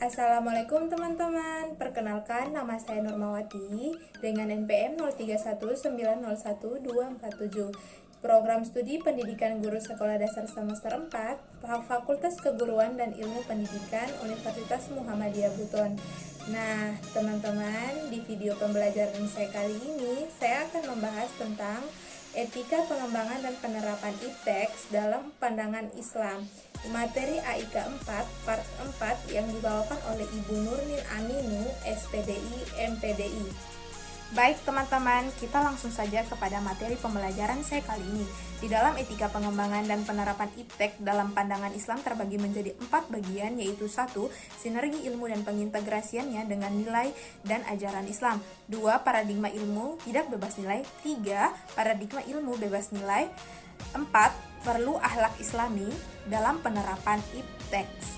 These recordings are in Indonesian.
Assalamualaikum teman-teman, perkenalkan nama saya Nurmawati dengan NPM 0319012477. Program Studi Pendidikan Guru Sekolah Dasar Semester 4, Fakultas Keguruan dan Ilmu Pendidikan Universitas Muhammadiyah Buton. Nah, teman-teman, di video pembelajaran saya kali ini, saya akan membahas tentang etika pengembangan dan penerapan IPTEX dalam pandangan Islam. Materi AIK 4, part 4 yang dibawakan oleh Ibu Nurmin Aminu, SPDI, MPDI. Baik teman-teman, kita langsung saja kepada materi pembelajaran saya kali ini. Di dalam etika pengembangan dan penerapan IPTEX dalam pandangan Islam terbagi menjadi 4 bagian, yaitu 1. Sinergi ilmu dan pengintegrasiannya dengan nilai dan ajaran Islam. 2. Paradigma ilmu tidak bebas nilai. 3. Paradigma ilmu bebas nilai. 4. Perlu akhlak Islami dalam penerapan IPTEX.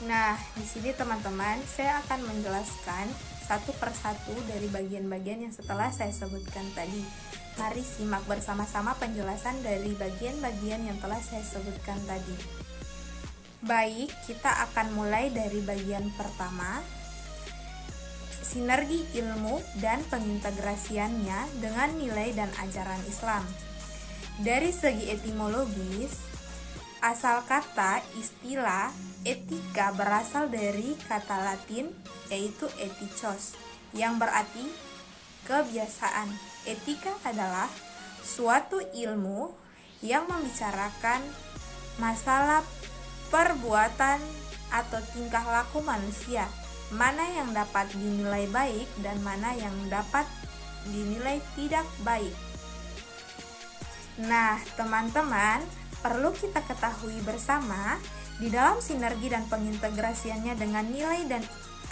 Nah, di sini teman-teman, saya akan menjelaskan satu persatu dari bagian-bagian yang setelah saya sebutkan tadi. Mari simak bersama-sama penjelasan dari bagian-bagian yang telah saya sebutkan tadi. Baik, kita akan mulai dari bagian pertama, sinergi ilmu dan pengintegrasiannya dengan nilai dan ajaran Islam. Dari segi etimologis, asal kata istilah etika berasal dari kata Latin yaitu ethikos yang berarti kebiasaan. Etika adalah suatu ilmu yang membicarakan masalah perbuatan atau tingkah laku manusia, mana yang dapat dinilai baik dan mana yang dapat dinilai tidak baik. Nah, teman-teman, perlu kita ketahui bersama, di dalam sinergi dan pengintegrasiannya dengan nilai dan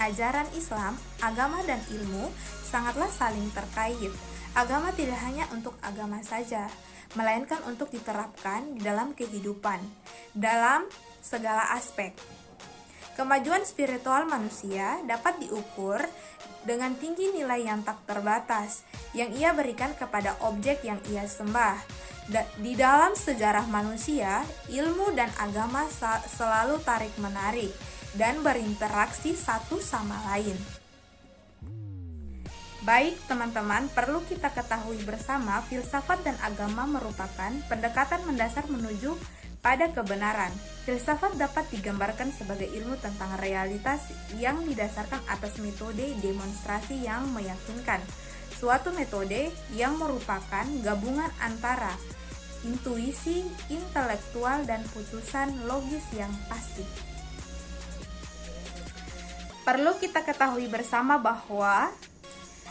ajaran Islam, agama dan ilmu sangatlah saling terkait. Agama tidak hanya untuk agama saja, melainkan untuk diterapkan di dalam kehidupan, dalam segala aspek. Kemajuan spiritual manusia dapat diukur dengan tinggi nilai yang tak terbatas yang ia berikan kepada objek yang ia sembah. Di dalam sejarah manusia, ilmu dan agama selalu tarik-menarik dan berinteraksi satu sama lain. Baik teman-teman, perlu kita ketahui bersama, filsafat dan agama merupakan pendekatan mendasar menuju pada kebenaran. Filsafat dapat digambarkan sebagai ilmu tentang realitas yang didasarkan atas metode demonstrasi yang meyakinkan. Suatu metode yang merupakan gabungan antara intuisi intelektual dan putusan logis yang pasti. Perlu kita ketahui bersama bahwa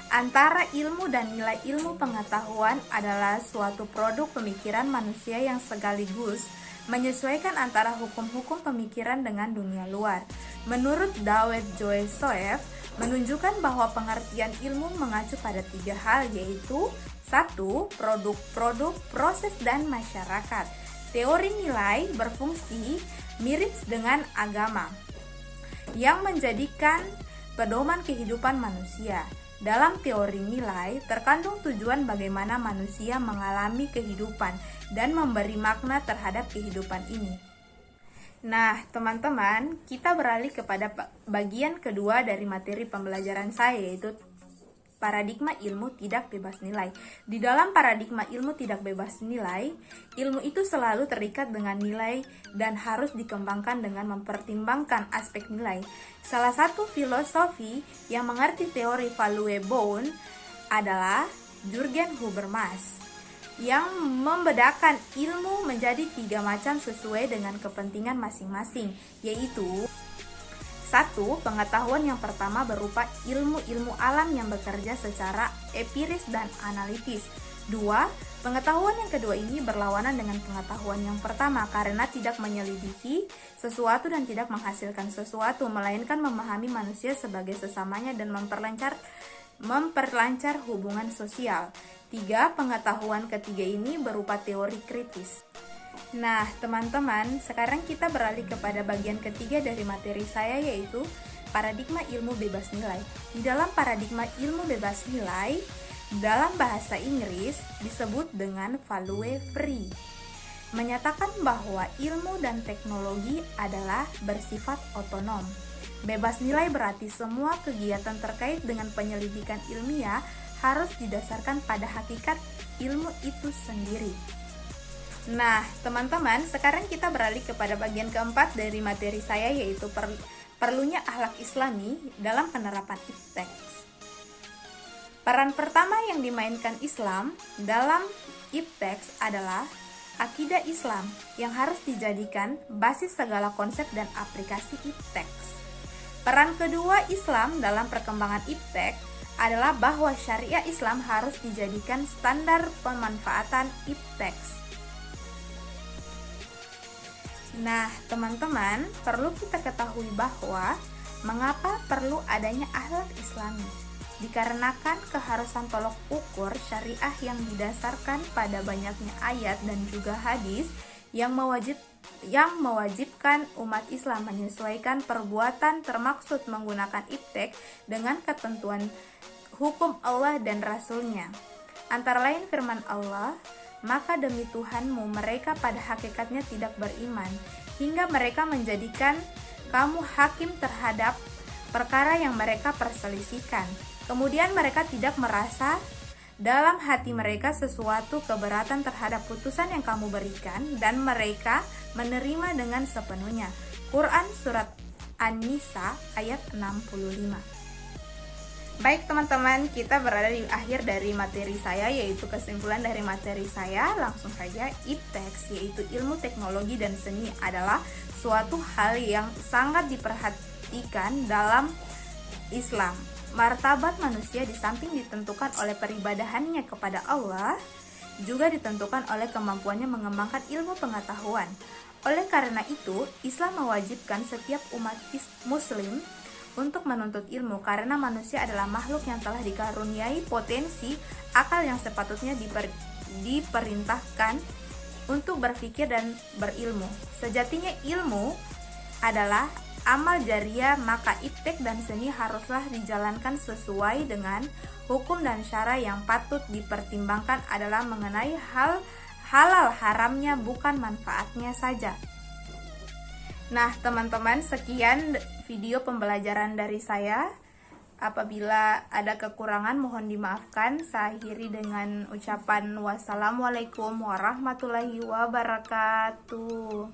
antara ilmu dan nilai ilmu pengetahuan adalah suatu produk pemikiran manusia yang sekaligus menyesuaikan antara hukum-hukum pemikiran dengan dunia luar. Menurut Dawud Joseph, menunjukkan bahwa pengertian ilmu mengacu pada 3 hal, yaitu 1. Produk-produk, proses, dan masyarakat. Teori nilai berfungsi mirip dengan agama yang menjadikan pedoman kehidupan manusia. Dalam teori nilai terkandung tujuan bagaimana manusia mengalami kehidupan dan memberi makna terhadap kehidupan ini. Nah, teman-teman, kita beralih kepada bagian kedua dari materi pembelajaran saya, yaitu paradigma ilmu tidak bebas nilai. Di dalam paradigma ilmu tidak bebas nilai, ilmu itu selalu terikat dengan nilai dan harus dikembangkan dengan mempertimbangkan aspek nilai. Salah satu filosofi yang mengerti teori value bound adalah Jürgen Habermas, yang membedakan ilmu menjadi 3 macam sesuai dengan kepentingan masing-masing, yaitu 1. Pengetahuan yang pertama berupa ilmu-ilmu alam yang bekerja secara empiris dan analitis. 2. Pengetahuan yang kedua ini berlawanan dengan pengetahuan yang pertama karena tidak menyelidiki sesuatu dan tidak menghasilkan sesuatu, melainkan memahami manusia sebagai sesamanya dan memperlancar hubungan sosial. 3. Pengetahuan ketiga ini berupa teori kritis. Nah, teman-teman, sekarang kita beralih kepada bagian ketiga dari materi saya, yaitu paradigma ilmu bebas nilai. Di dalam paradigma ilmu bebas nilai, dalam bahasa Inggris disebut dengan value free. menyatakan bahwa ilmu dan teknologi adalah bersifat otonom. Bebas nilai berarti semua kegiatan terkait dengan penyelidikan ilmiah harus didasarkan pada hakikat ilmu itu sendiri. Nah, teman-teman, sekarang kita beralih kepada bagian keempat dari materi saya, yaitu perlunya akhlak Islami dalam penerapan iptek. Peran pertama yang dimainkan Islam dalam iptek adalah akidah Islam yang harus dijadikan basis segala konsep dan aplikasi iptek. Peran kedua Islam dalam perkembangan iptek adalah bahwa syariah Islam harus dijadikan standar pemanfaatan iptek. Nah, teman-teman, perlu kita ketahui bahwa mengapa perlu adanya akhlak Islami? Dikarenakan keharusan tolok ukur syariah yang didasarkan pada banyaknya ayat dan juga hadis yang mewajibkan umat Islam menyesuaikan perbuatan termaksud menggunakan iptek dengan ketentuan hukum Allah dan Rasul-Nya. Antara lain firman Allah, maka demi Tuhanmu mereka pada hakikatnya tidak beriman, hingga mereka menjadikan kamu hakim terhadap perkara yang mereka perselisihkan. Kemudian mereka tidak merasa dalam hati mereka sesuatu keberatan terhadap putusan yang kamu berikan, dan mereka menerima dengan sepenuhnya. Quran Surat An-Nisa ayat 65. Baik teman-teman, kita berada di akhir dari materi saya, yaitu kesimpulan dari materi saya. Langsung saja, iptek yaitu ilmu teknologi dan seni adalah suatu hal yang sangat diperhatikan dalam Islam. Martabat manusia di samping ditentukan oleh peribadahannya kepada Allah, juga ditentukan oleh kemampuannya mengembangkan ilmu pengetahuan. Oleh karena itu, Islam mewajibkan setiap umat muslim untuk menuntut ilmu, karena manusia adalah makhluk yang telah dikaruniai potensi akal yang sepatutnya diperintahkan untuk berpikir dan berilmu. Sejatinya ilmu adalah amal jariah, maka iptek dan seni haruslah dijalankan sesuai dengan hukum dan syara. Yang patut dipertimbangkan adalah mengenai halal haramnya, bukan manfaatnya saja. Nah, teman-teman, sekian video pembelajaran dari saya. Apabila ada kekurangan mohon dimaafkan. Saya akhiri dengan ucapan wassalamualaikum warahmatullahi wabarakatuh.